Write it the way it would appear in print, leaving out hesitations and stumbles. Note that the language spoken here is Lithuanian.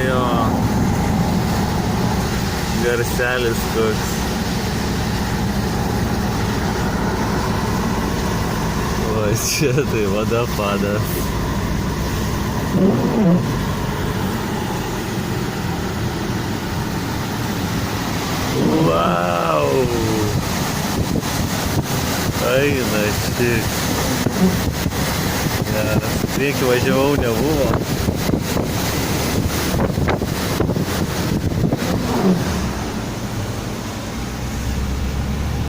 Jo. Garselis koks. O čia tai vodopadas. Vau! Eina šik. Geras. Priekį važiavau, nebuvo.